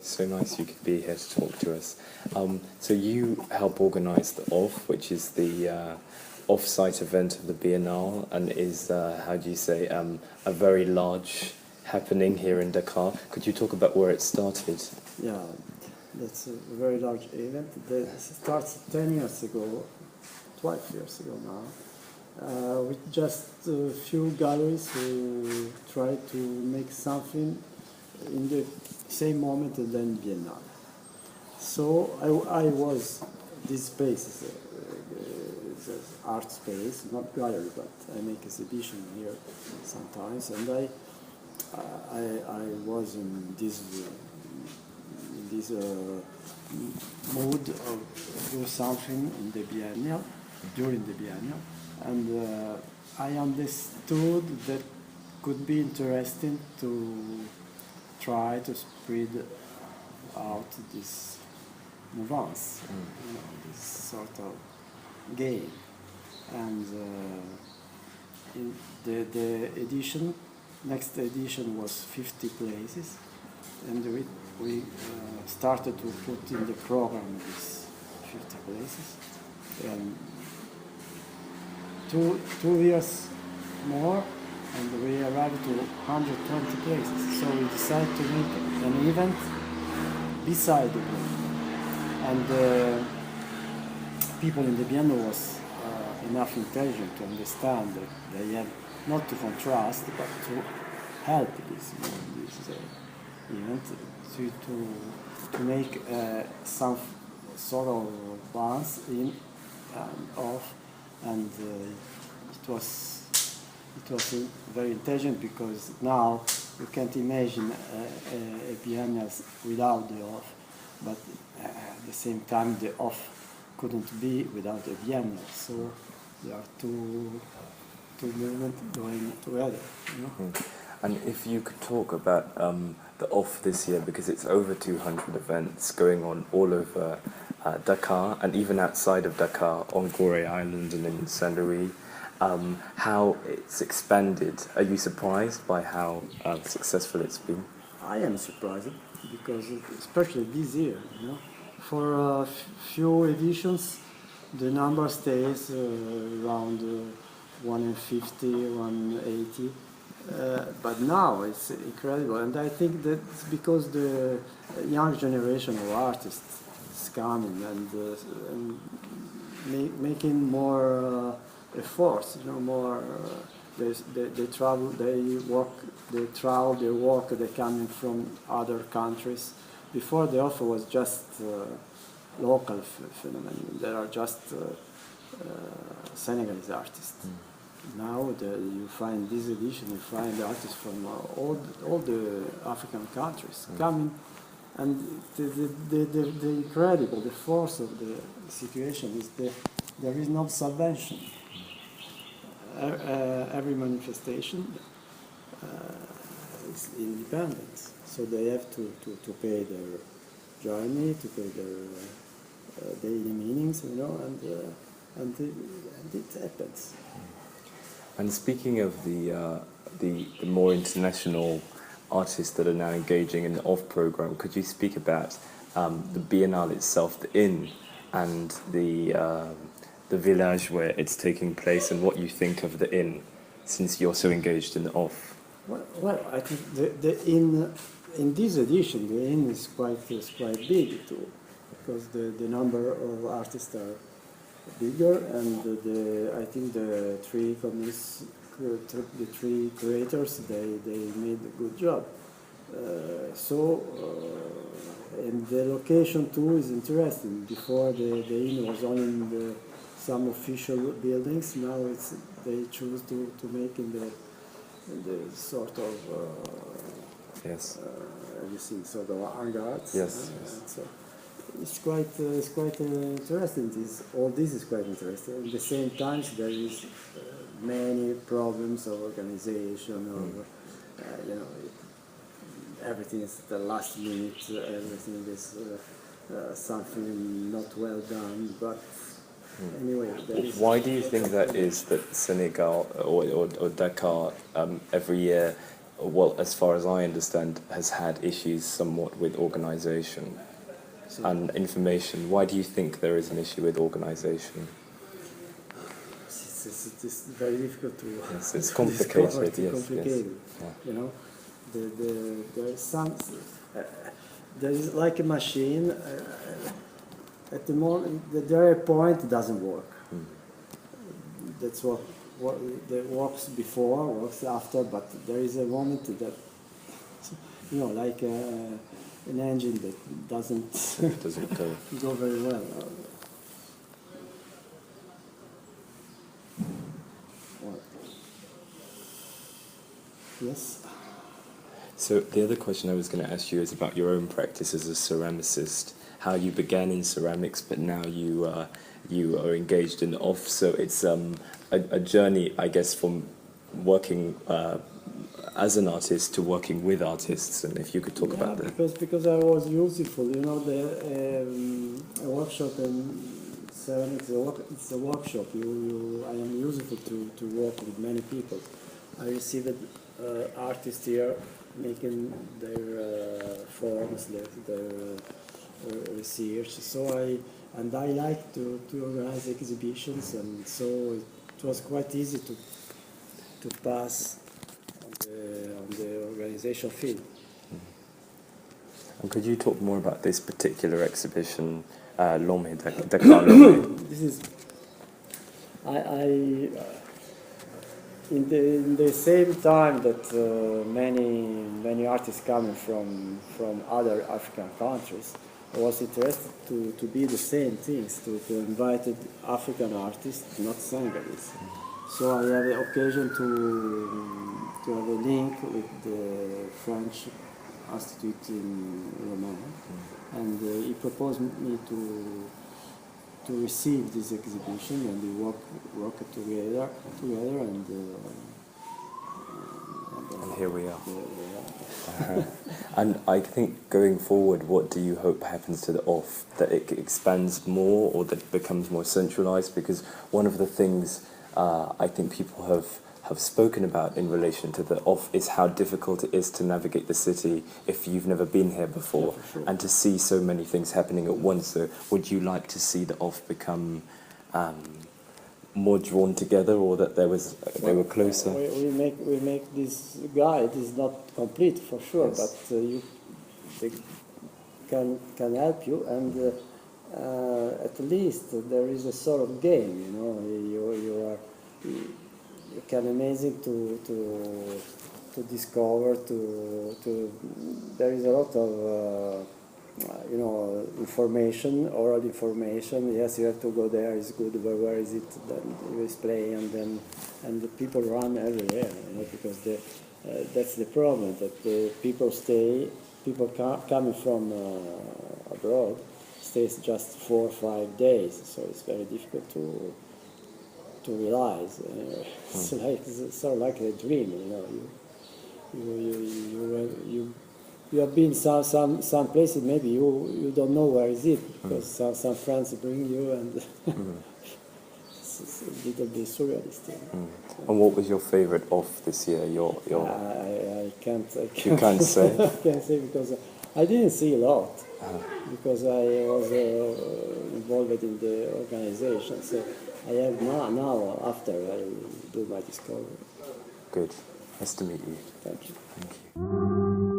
So nice you could be here to talk to us. So you help organise the OFF, which is the off-site event of the Biennale, and is, how do you say, a very large happening here in Dakar. Could you talk about where it started? Yeah, that's a very large event. It starts 10 years ago, 12 years ago now, with just a few galleries who try to make something in the same moment and then Biennale. So I was, this space is an art space, not gallery, but I make exhibition here sometimes, and I was in this mood of do something in the Biennale, during the Biennale, and I understood that could be interesting to try to spread out this nuance, this sort of game. And in the edition, next edition was 50 places, and we started to put in the program these 50 places. And two years more, and we arrived to 120 places. So we decided to make an event beside the program. And people in the Biennale was enough intelligent to understand that they have not to contrast, but to help this event to make some sort of balance in and off, and it was very intelligent, because now you can't imagine a Biennale without the off, but at the same time the off couldn't be without a Biennale. So there are two movements going together. You know? And if you could talk about the OFF this year, because it's over 200 events going on all over Dakar and even outside of Dakar, on Gorée Island and in Saint Louis, how it's expanded. Are you surprised by how successful it's been? I am surprised, because especially this year, you know, for a few editions, the number stays around 150, 180. But now it's incredible, and I think that's because the young generation of artists is coming and making more efforts. You know, more they travel, they work, they travel, they work. They coming from other countries. Before the offer was just local phenomenon. There are just Senegalese artists. Now you find this edition, you find artists from all the African countries coming, and the incredible, the force of the situation is there is no subvention. Every manifestation is independent, so they have to pay their journey, to pay their daily meanings, you know, and it happens. And speaking of the more international artists that are now engaging in the OFF program, could you speak about the Biennale itself, the inn, and the village where it's taking place, and what you think of the inn, since you're so engaged in the OFF? Well, I think the inn in this edition, the inn is quite big too, because the number of artists are bigger, and I think the three creators, they made a good job. And the location too is interesting. Before the inn was only in some official buildings. Now they choose to make in the sort of yes, you see, sort of hangars. Yes. So it's quite interesting. All this is quite interesting. At the same time, there is many problems of organization, or you know, everything is the last minute. Everything is something not well done. But anyway, why do you think that is? That Senegal or Dakar every year well, as far as I understand, has had issues somewhat with organisation and information. Why do you think there is an issue with organisation? It's very difficult to Yes, it's complicated. discover, Yes, complicated. yes. Yeah. You know, there is some. There is like a machine. At the moment, there are point it doesn't work. That's what that works before, works after, but there is a moment that, you know, like an engine that doesn't Doesn't go. go very well. Yes. So the other question I was going to ask you is about your own practice as a ceramicist. How you began in ceramics, but now you are engaged in off. So it's a journey, I guess, from working as an artist to working with artists. And if you could talk about that. Because I was useful, you know, the a workshop in ceramics. It's a workshop. I am useful to work with many people. I received artists here making their forms, their research. So I like to organize exhibitions, and so it was quite easy to pass on the organization field. And could you talk more about this particular exhibition, Dakar Lomé? This is in the same time that many artists coming from other African countries, I was interested to be the same things, to invite African artists, not Senegalese. So I had the occasion to have a link with the French Institute in Romania, and he proposed me to receive this exhibition, and we work together, And here we are. And I think going forward, what do you hope happens to the OFF? That it expands more, or that it becomes more centralized? Because one of the things I think people have spoken about in relation to the OFF is how difficult it is to navigate the city if you've never been here before, yeah, for sure. and to see so many things happening at once. So would you like to see the OFF become more drawn together, or that they were closer? We make this guide. It's not complete for sure, Yes. but they can help you, and at least there is a sort of game. You know, you can amazing to discover. There is a lot of information, oral information. Yes, you have to go there. It's good. But where is it? Then you display, and the people run everywhere. You know, because that's the problem. That the people coming from abroad stays just 4 or 5 days. So it's very difficult to realize. It's sort of like a dream. You know, you have been some places, maybe you don't know where is it, because some friends bring you, and it's a little bit surrealist. And what was your favourite OFF this year? I can't You can't say? I can't say, because I didn't see a lot, because I was involved in the organization. So I have now after I do my discovery. Good. Nice to meet you. Thank you. Thank you.